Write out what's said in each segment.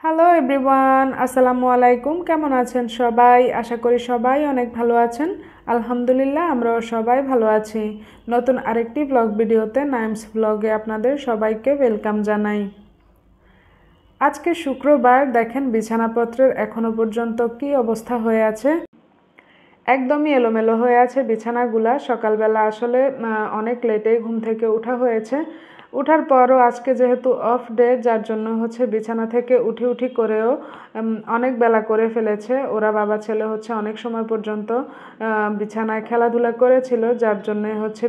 Hello everyone, আসসালামু আলাইকুম। কেমন আছেন সবাই? আশা করি সবাই অনেক ভালো আছেন। আলহামদুলিল্লাহ, আমরাও সবাই ভালো আছি। নতুন আরেকটি ব্লগ ভিডিওতে নাইমস ব্লগে আপনাদের সবাইকে ওয়েলকাম জানাই। আজকে শুক্রবার, দেখেন বিছানাপত্রের এখনো পর্যন্ত কি অবস্থা হয়ে আছে। একদমই এলোমেলো হয়ে আছে বিছানাগুলা। সকালবেলা আসলে অনেক লেটেই ঘুম থেকে ওঠা হয়েছে। ওঠার পরও আজকে যেহেতু অফ ডে, যার জন্য বিছানা থেকে উঠি করেও অনেক বেলা করে ফেলেছে। ওরা বাবা ছেলে অনেক সময় পর্যন্ত বিছানায় খেলাধুলা করেছিল, যার জন্য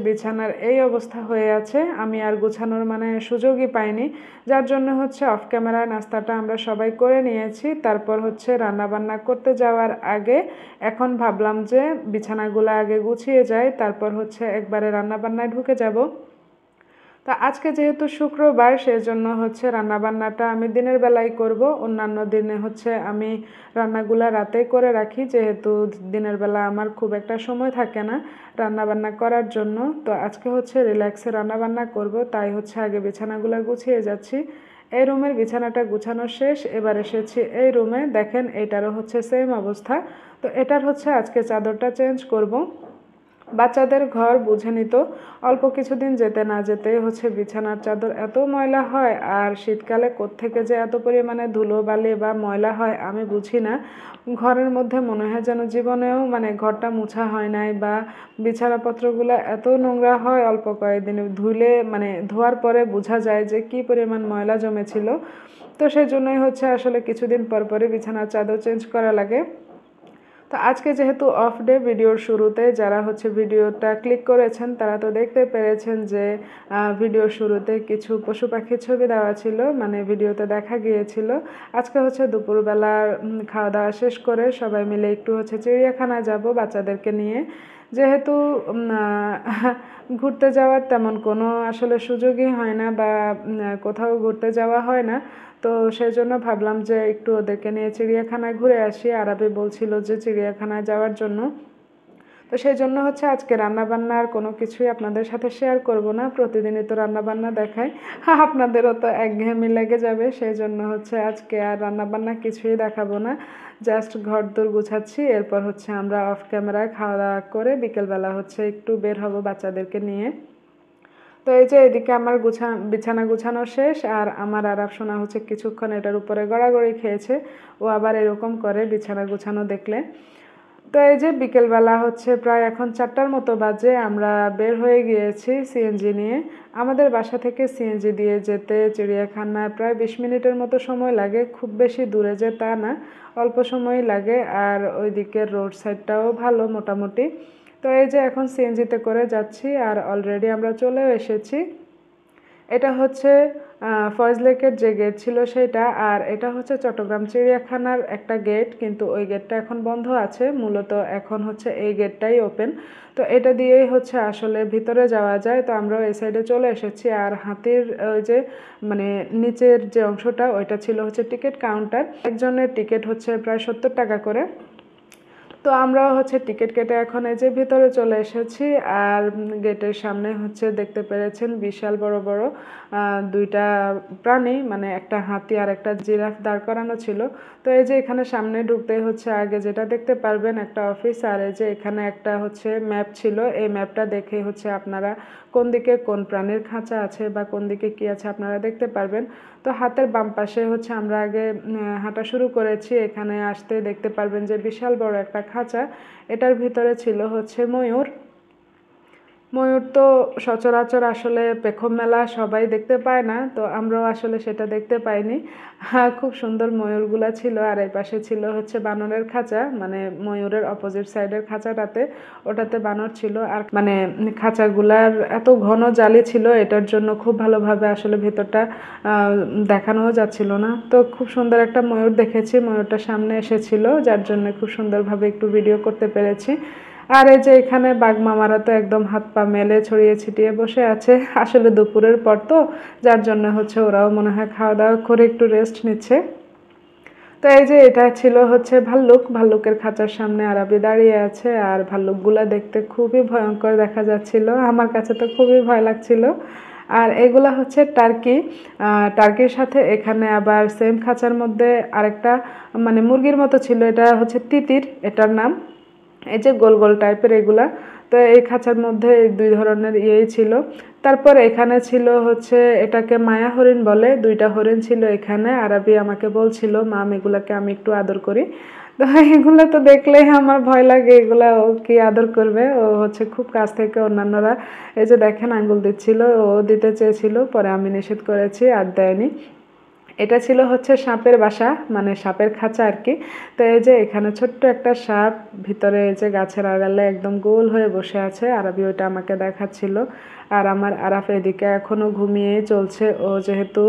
বিছানার এই অবস্থা হয়ে আছে। আমি আর গুছানোর সুযোগই পাইনি, যার জন্য অফ ক্যামেরায় নাস্তাটা আমরা সবাই করে নিয়েছি। তারপর রান্নাবান্না করতে যাওয়ার আগে এখন ভাবলাম যে বিছানাগুলো আগে গুছিয়ে যাই, তারপর একবারে রান্নাবান্নায় ঢুকে যাব। তা আজকে যেহেতু শুক্রবার, সেজন্য রান্নাবান্নাটা আমি দিনের বেলায় করব। অন্যান্য দিনে আমি রান্নাগুলা রাতেই করে রাখি, যেহেতু দিনের বেলা আমার খুব একটা সময় থাকে না রান্নাবান্না করার জন্য। তো আজকে রিল্যাক্সে রান্নাবান্না করব, তাই আগে বিছানাগুলো গুছিয়ে যাচ্ছি। এই রুমের বিছানাটা গুছানো শেষ, এবার এসেছি এই রুমে। দেখেন এটারও সেম অবস্থা। তো এটার আজকে চাদরটা চেঞ্জ করব। বাচ্চাদের ঘর বুঝে নিত, অল্প কিছুদিন যেতে না যেতেই বিছানার চাদর এত ময়লা হয়। আর শীতকালে কোত্থেকে যে এত পরিমাণে ধুলো বালি বা ময়লা হয় আমি বুঝি না। ঘরের মধ্যে মনে হয় যেন জীবনেও ঘরটা মুছা হয় নাই, বা বিছানাপত্রগুলো এত নোংরা হয়। অল্প কয়েকদিন ধুলে ধোয়ার পরে বোঝা যায় যে কি পরিমাণ ময়লা জমেছিল। তো সেই জন্যই আসলে কিছুদিন পর পরই বিছানার চাদর চেঞ্জ করা লাগে। তো আজকে যেহেতু অফ ডে, ভিডিওর শুরুতে যারা ভিডিওটা ক্লিক করেছেন তারা তো দেখতে পেরেছেন যে ভিডিওর শুরুতে কিছু পশু পাখির ছবি দেওয়া ছিল, ভিডিওতে দেখা গিয়েছিল। আজকে দুপুরবেলার খাওয়া দাওয়া শেষ করে সবাই মিলে একটু চিড়িয়াখানায় যাব বাচ্চাদেরকে নিয়ে। যেহেতু ঘুরতে যাওয়ার তেমন কোনো আসলে সুযোগই হয় না, বা কোথাও ঘুরতে যাওয়া হয় না। তো সেই জন্য ভাবলাম যে একটু ওদেরকে নিয়ে চিড়িয়াখানায় ঘুরে আসি। আরাবি বলছিল যে চিড়িয়াখানায় যাওয়ার জন্য। তো সেই জন্য আজকে রান্নাবান্নার কোনো কিছুই আপনাদের সাথে শেয়ার করব না। প্রতিদিনই তো রান্নাবান্না দেখাই, আপনাদেরও তো একঘেয়েমি লেগে যাবে। সেই জন্য আজকে আর রান্নাবান্না কিছুই দেখাবো না। জাস্ট ঘর দোর গুছাচ্ছি, এরপর আমরা অফ ক্যামেরায় খাওয়া দাওয়া করে বিকেলবেলা একটু বের হব বাচ্চাদেরকে নিয়ে। তো এই যে এদিকে আমার বিছানা গুছানো শেষ, আর আমার আরাব সোনা কিছুক্ষণ এটার উপরে গড়াগড়ি খেয়েছে। ও আবার এরকম করে বিছানা গুছানো দেখলে। তো এই যে বিকেলবেলা প্রায় এখন 4টার মতো বাজে, আমরা বের হয়ে গিয়েছি সিএনজি নিয়ে। আমাদের বাসা থেকে সিএনজি দিয়ে যেতে চিড়িয়াখানায় প্রায় 20 মিনিটের মতো সময় লাগে। খুব বেশি দূরে যে তা না, অল্প সময়ই লাগে। আর ওই দিকের রোড সাইডটাও ভালো মোটামুটি। তো এই যে এখন সিএনজিতে করে যাচ্ছি, আর অলরেডি আমরা চলেও এসেছি। এটা ফয়েজ লেকের যে গেট ছিল সেটা, আর এটা চট্টগ্রাম চিড়িয়াখানার একটা গেট, কিন্তু ওই গেটটা এখন বন্ধ আছে। মূলত এখন এই গেটটাই ওপেন। তো এটা দিয়েই আসলে ভিতরে যাওয়া যায়। তো আমরা এই সাইডে চলে এসেছি। আর হাতির ওই যে নিচের যে অংশটা, ওইটা ছিল টিকিট কাউন্টার। একজনের টিকিট প্রায় 70 টাকা করে। তো আমরাও টিকিট কেটে এখন এই যে ভিতরে চলে এসেছি। আর গেটের সামনে দেখতে পেরেছেন বিশাল বড় বড় দুইটা প্রাণী, একটা হাতি আর একটা জিরাফ দাঁড় করানো ছিল। তো এই যে এখানে সামনে ঢুকতে আগে যেটা দেখতে পারবেন একটা অফিস, আর এই যে এখানে একটা ম্যাপ ছিল। এই ম্যাপটা দেখে আপনারা কোন দিকে কোন প্রাণীর খাঁচা আছে বা কোন দিকে কি আছে আপনারা দেখতে পারবেন। তো হাতের বাম পাশে আমরা আগে হাঁটা শুরু করেছি। এখানে আসতে দেখতে পারবেন যে বিশাল বড় একটা খাঁচা, এটার ভিতরে ছিল ময়ূর। ময়ূর তো সচরাচর আসলে পেখম মেলা সবাই দেখতে পায় না, তো আমরাও আসলে সেটা দেখতে পাইনি। খুব সুন্দর ময়ূরগুলা ছিল। আর এই পাশে ছিল বানরের খাঁচা, ময়ূরের অপোজিট সাইডের খাঁচাটাতে, ওটাতে বানর ছিল। আর খাঁচাগুলার এত ঘন জালি ছিল, এটার জন্য খুব ভালোভাবে আসলে ভেতরটা দেখানোও যাচ্ছিল না। তো খুব সুন্দর একটা ময়ূর দেখেছি, ময়ূরটা সামনে এসেছিল, যার জন্য খুব সুন্দরভাবে একটু ভিডিও করতে পেরেছি। আর এই যে এখানে বাঘ মামারা তো একদম হাত পা মেলে ছড়িয়ে ছিটিয়ে বসে আছে। আসলে দুপুরের পর তো, যার জন্য ওরাও মনে হয় খাওয়া দাওয়া করে একটু রেস্ট নিচ্ছে। তো এই যে এটা ছিল ভাল্লুক। ভাল্লুকের খাঁচার সামনে আরাবি দাঁড়িয়ে আছে। আর ভাল্লুকগুলা দেখতে খুবই ভয়ঙ্কর দেখা যাচ্ছিল, আমার কাছে তো খুবই ভয় লাগছিল। আর এগুলা হচ্ছে টার্কি। টার্কির সাথে এখানে আবার সেম খাঁচার মধ্যে আরেকটা মানে মুরগির মতো ছিল, এটা হচ্ছে তিতির এটার নাম। এই যে গোল গোল টাইপের এগুলা। তো এই খাঁচার মধ্যে এই 2 ধরনের ইয়েই ছিল। তারপর এখানে ছিল হচ্ছে এটাকে মায়া হরিণ বলে, 2টা হরিণ ছিল এখানে। আরাবি আমাকে বলছিল মাম এগুলাকে আমি একটু আদর করি। তো এগুলো তো দেখলেই আমার ভয় লাগে, এগুলা ও কি আদর করবে, ও হচ্ছে খুব কাছ থেকে অন্যান্যরা এই যে দেখেন আঙ্গুল দিচ্ছিল, ও দিতে চেয়েছিল, পরে আমি নিষেধ করেছি আর দেয়নি। এটা ছিল হচ্ছে সাপের বাসা, মানে সাপের খাঁচা আর কি। তো এই যে এখানে ছোট্ট একটা সাপ ভিতরে এই যে গাছের আড়ালে একদম গোল হয়ে বসে আছে, আরবি ওইটা আমাকে দেখাচ্ছিল। আর আমার আরাফ এদিকে এখনও ঘুমিয়েই চলছে, ও যেহেতু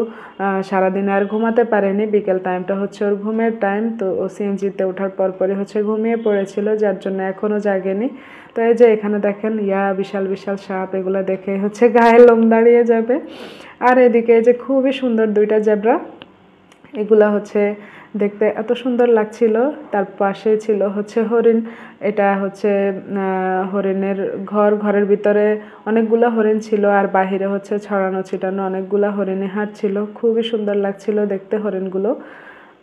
সারাদিন আর ঘুমাতে পারেনি, বিকেল টাইমটা হচ্ছে ওর ঘুমের টাইম, তো ও সিএনজিতে ওঠার পরপরই হচ্ছে ঘুমিয়ে পড়েছিল, যার জন্য এখনও জাগেনি। তো এই যে এখানে দেখেন বিশাল বিশাল সাপ, এগুলো দেখে হচ্ছে গায়ে লোম দাঁড়িয়ে যাবে। আর এদিকে এই যে খুবই সুন্দর 2টা জেব্রা, এগুলা হচ্ছে দেখতে এত সুন্দর লাগছিল। তার পাশে ছিল হচ্ছে হরিণ, এটা হচ্ছে হরিণের ঘরের ভিতরে অনেকগুলা হরিণ ছিল, আর বাহিরে হচ্ছে ছড়ানো ছিটানো অনেকগুলা হরিণে হাঁটছিল, খুবই সুন্দর লাগছিল দেখতে হরিণগুলো।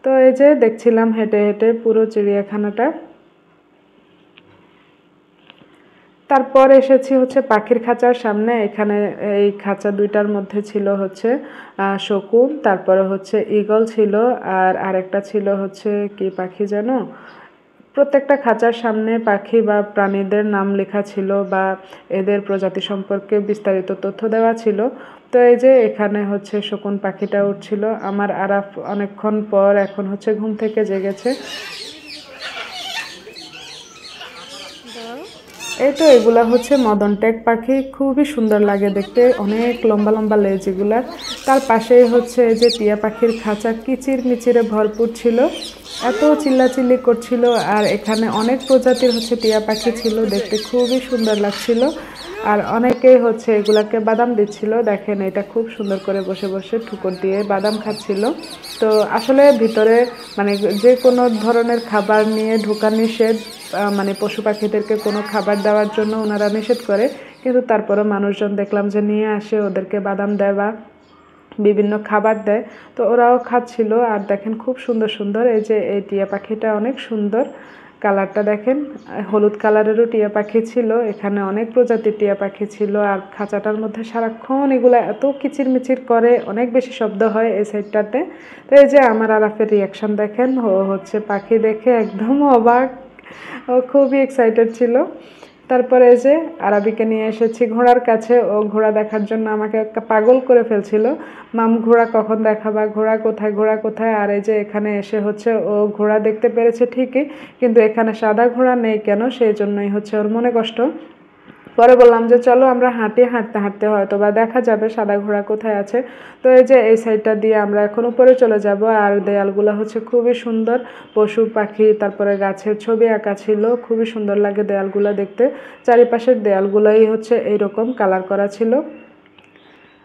তো এই যে দেখছিলাম হেঁটে হেঁটে পুরো চিড়িয়াখানাটা। তারপর এসেছি হচ্ছে পাখির খাঁচার সামনে। এখানে এই খাঁচা 2টার মধ্যে ছিল হচ্ছে শকুন, তারপরে হচ্ছে ঈগল ছিল, আর আরেকটা ছিল হচ্ছে কি পাখি যেন। প্রত্যেকটা খাঁচার সামনে পাখি বা প্রাণীদের নাম লেখা ছিল বা এদের প্রজাতি সম্পর্কে বিস্তারিত তথ্য দেওয়া ছিল। তো এই যে এখানে হচ্ছে শকুন পাখিটা উঠছিল। আমার আরাফ অনেকক্ষণ পর এখন হচ্ছে ঘুম থেকে জেগেছে। এই তো এগুলা হচ্ছে মদন টেক পাখি, খুবই সুন্দর লাগে দেখতে, অনেক লম্বা লম্বা লেজ এগুলার। তার পাশেই হচ্ছে এই যে টিয়া পাখির খাঁচা কিচির মিচিরে ভরপুর ছিল, এত চিল্লাচিল্লি করছিল। আর এখানে অনেক প্রজাতির হচ্ছে টিয়া পাখি ছিল, দেখতে খুবই সুন্দর লাগছিল। আর অনেকেই হচ্ছে এগুলাকে বাদাম দিচ্ছিল, দেখেন এটা খুব সুন্দর করে বসে বসে ঠুকর দিয়ে বাদাম খাচ্ছিল। তো আসলে ভিতরে মানে যে কোনো ধরনের খাবার নিয়ে ঢোকা নিষেধ, মানে পশু পাখিদেরকে কোনো খাবার দেওয়ার জন্য ওনারা নিষেধ করে, কিন্তু তারপরে মানুষজন দেখলাম যে নিয়ে আসে, ওদেরকে বাদাম দেয় বা বিভিন্ন খাবার দেয়, তো ওরাও খাচ্ছিল। আর দেখেন খুব সুন্দর সুন্দর এই যে এই টিয়া পাখিটা অনেক সুন্দর, কালারটা দেখেন, হলুদ কালারেরও টিয়া পাখি ছিল। এখানে অনেক প্রজাতির টিয়া পাখি ছিল, আর খাঁচাটার মধ্যে সারাক্ষণ এগুলো এত কিচিরমিচির করে, অনেক বেশি শব্দ হয় এই সাইডটাতে। তো এই যে আমার আরাফের রিয়াকশন দেখেন, ও হচ্ছে পাখি দেখে একদম অবাক, ও খুবই এক্সাইটেড ছিল। তারপরে এই যে আরাবিকে নিয়ে এসেছি ঘোড়ার কাছে, ও ঘোড়া দেখার জন্য আমাকে পাগল করে ফেলছিল, মাম ঘোড়া কখন দেখাবা, ঘোড়া কোথায়, ঘোড়া কোথায়। আর এই যে এখানে এসে হচ্ছে ও ঘোড়া দেখতে পেরেছে ঠিকই, কিন্তু এখানে সাদা ঘোড়া নেই কেন, সেই জন্যই হচ্ছে ওর মনে কষ্ট। পরে বললাম যে চলো আমরা হাঁটি, হাঁটতে হাঁটতে হয়তো বা দেখা যাবে সাদা ঘোড়া কোথায় আছে। তো এই যে এই সাইডটা দিয়ে আমরা এখন উপরে চলে যাব। আর দেয়ালগুলো হচ্ছে খুবই সুন্দর, পশু পাখি তারপরে গাছের ছবি আঁকা ছিল, খুবই সুন্দর লাগে দেয়ালগুলো দেখতে। চারিপাশের দেয়ালগুলোই হচ্ছে এইরকম কালার করা ছিল।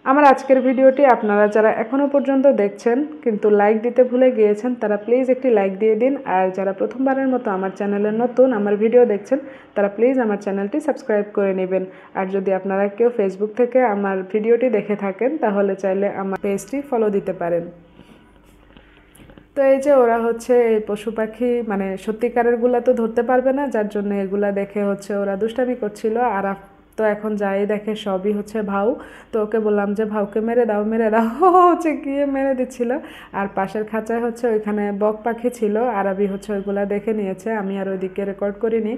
আমার আজকের ভিডিওটি আপনারা যারা এখনও পর্যন্ত দেখছেন কিন্তু লাইক দিতে ভুলে গিয়েছেন, তারা প্লিজ একটি লাইক দিয়ে দিন। আর যারা প্রথমবারের মতো আমার চ্যানেলে নতুন আমার ভিডিও দেখছেন, তারা প্লিজ আমার চ্যানেলটি সাবস্ক্রাইব করে নেবেন। আর যদি আপনারা কেউ ফেসবুক থেকে আমার ভিডিওটি দেখে থাকেন, তাহলে চাইলে আমার পেজটি ফলো দিতে পারেন। তো এই যে ওরা হচ্ছে এই পশু পাখি মানে সত্যিকারেরগুলা তো ধরতে পারবে না, যার জন্য এগুলা দেখে হচ্ছে ওরা দুষ্টামি করছিল। আর তো এখন যাই দেখে সবই হচ্ছে ভাউ। তো ওকে বললাম যে ভাউকে মেরে দাও, মেরে দাও, হচ্ছে গিয়ে মেরে দিচ্ছিল। আর পাশের খাঁচায় হচ্ছে ওইখানে বক পাখি ছিল, আরবি হচ্ছে ওইগুলা দেখে নিয়েছে, আমি আর ওইদিকে রেকর্ড করিনি।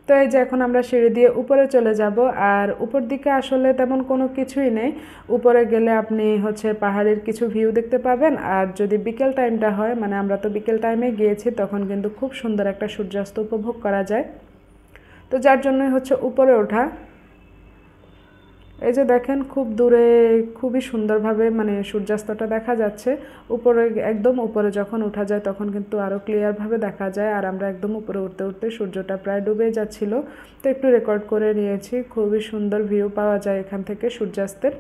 তো এই যে এখন আমরা সিঁড়ি দিয়ে উপরে চলে যাব। আর উপর দিকে আসলে তেমন কোনো কিছুই নেই, উপরে গেলে আপনি হচ্ছে পাহাড়ের কিছু ভিউ দেখতে পাবেন। আর যদি বিকেল টাইমটা হয়, মানে আমরা তো বিকেল টাইমে গিয়েছি, তখন কিন্তু খুব সুন্দর একটা সূর্যাস্ত উপভোগ করা যায়। তো যার জন্যই হচ্ছে উপরে ওঠা। এই যে দেখেন খুব দূরে খুবই সুন্দরভাবে মানে সূর্যাস্তটা দেখা যাচ্ছে। উপরে একদম উপরে যখন ওঠা যায় তখন কিন্তু আরও ক্লিয়ারভাবে দেখা যায়। আর আমরা একদম উপরে উঠতে উঠতে সূর্যটা প্রায় ডুবে যাচ্ছিল, তো একটু রেকর্ড করে নিয়েছি। খুবই সুন্দর ভিউ পাওয়া যায় এখান থেকে সূর্যাস্তের।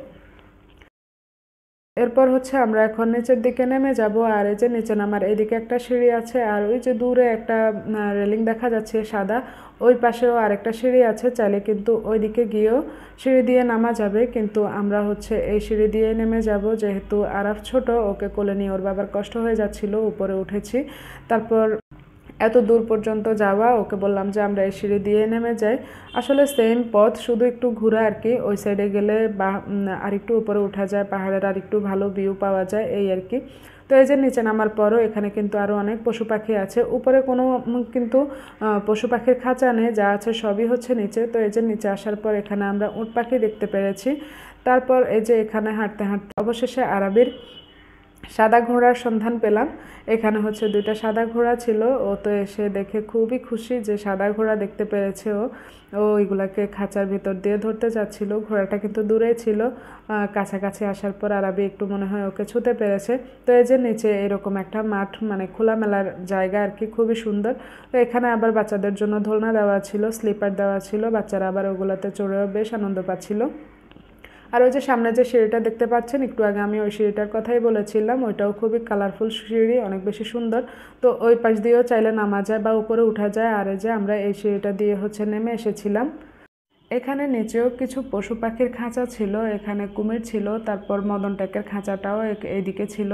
এরপর হচ্ছে আমরা এখন নিচের দিকে নেমে যাব। আর এই যে নিচে নামার এদিকে একটা সিঁড়ি আছে, আর ওই যে দূরে একটা রেলিং দেখা যাচ্ছে সাদা, ওই পাশেও আরেকটা সিঁড়ি আছে, চাইলে কিন্তু ওইদিকে গিয়েও সিঁড়ি দিয়ে নামা যাবে। কিন্তু আমরা হচ্ছে এই সিঁড়ি দিয়ে নেমে যাব, যেহেতু আরাফ ছোট, ওকে কোলে নিয়ে ওর বাবার কষ্ট হয়ে যাচ্ছিল, উপরে উঠেছি। তারপর এত দূর পর্যন্ত যাওয়া, ওকে বললাম যে আমরা এই সিঁড়ি দিয়ে নেমে যাই। আসলে সেম পথ, শুধু একটু ঘোরা আর কি। ওই সাইডে গেলে বা আরেকটু উপরে উঠা যায়, পাহাড়ের আর একটু ভালো ভিউ পাওয়া যায়, এই আর কি। তো এই যে নিচে নামার পরও এখানে কিন্তু আরও অনেক পশু পাখি আছে। উপরে কোনো কিন্তু পশু পাখির খাঁচা নেই, যা আছে সবই হচ্ছে নিচে। তো এই যে নিচে আসার পর এখানে আমরা উট পাখি দেখতে পেরেছি। তারপর এই যে এখানে হাঁটতে হাঁটতে অবশেষে আরাবির সাদা ঘোড়ার সন্ধান পেলাম। এখানে হচ্ছে 2টা সাদা ঘোড়া ছিল। ও তো এসে দেখে খুবই খুশি যে সাদা ঘোড়া দেখতে পেরেছে ও। ও এগুলাকে খাঁচার ভিতর দিয়ে ধরতে যাচ্ছিল। ঘোড়াটা কিন্তু দূরেই ছিল। কাছাকাছি আসার পর আরাবি একটু মনে হয় ওকে ছুঁতে পেরেছে। তো এই যে নিচে এরকম একটা মাঠ, মানে খোলামেলার জায়গা আর কি, খুবই সুন্দর। তো এখানে আবার বাচ্চাদের জন্য দোলনা দেওয়া ছিল, স্লিপার দেওয়া ছিল, বাচ্চারা আবার ওগুলোতে চড়েও বেশ আনন্দ পাচ্ছিল। আর ওই যে সামনে যে সিঁড়িটা দেখতে পাচ্ছেন, একটু আগে আমি ওই সিঁড়িটার কথাই বলেছিলাম, ওইটাও খুবই কালারফুল সিঁড়ি, অনেক বেশি সুন্দর। তো ওই পাশ দিয়েও চাইলে নামা যায় বা উপরে উঠা যায়। আর এই যে আমরা এই সিঁড়িটা দিয়ে হচ্ছে নেমে এসেছিলাম। এখানে নিচেও কিছু পশু পাখির খাঁচা ছিল, এখানে কুমির ছিল, তারপর মদন টেকের খাঁচাটাও এইদিকে ছিল।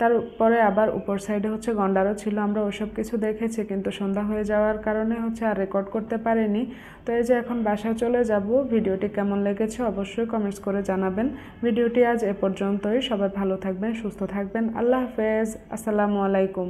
তারপরে আবার উপর সাইডে হচ্ছে গন্ডারও ছিল। আমরা ওসব কিছু দেখেছি, কিন্তু সন্ধ্যা হয়ে যাওয়ার কারণে হচ্ছে আর রেকর্ড করতে পারিনি। তো এই যে এখন বাসায় চলে যাব। ভিডিওটি কেমন লেগেছে অবশ্যই কমেন্টস করে জানাবেন। ভিডিওটি আজ এ পর্যন্তই। সবাই ভালো থাকবেন, সুস্থ থাকবেন। আল্লাহ হাফেজ, আসসালামু আলাইকুম।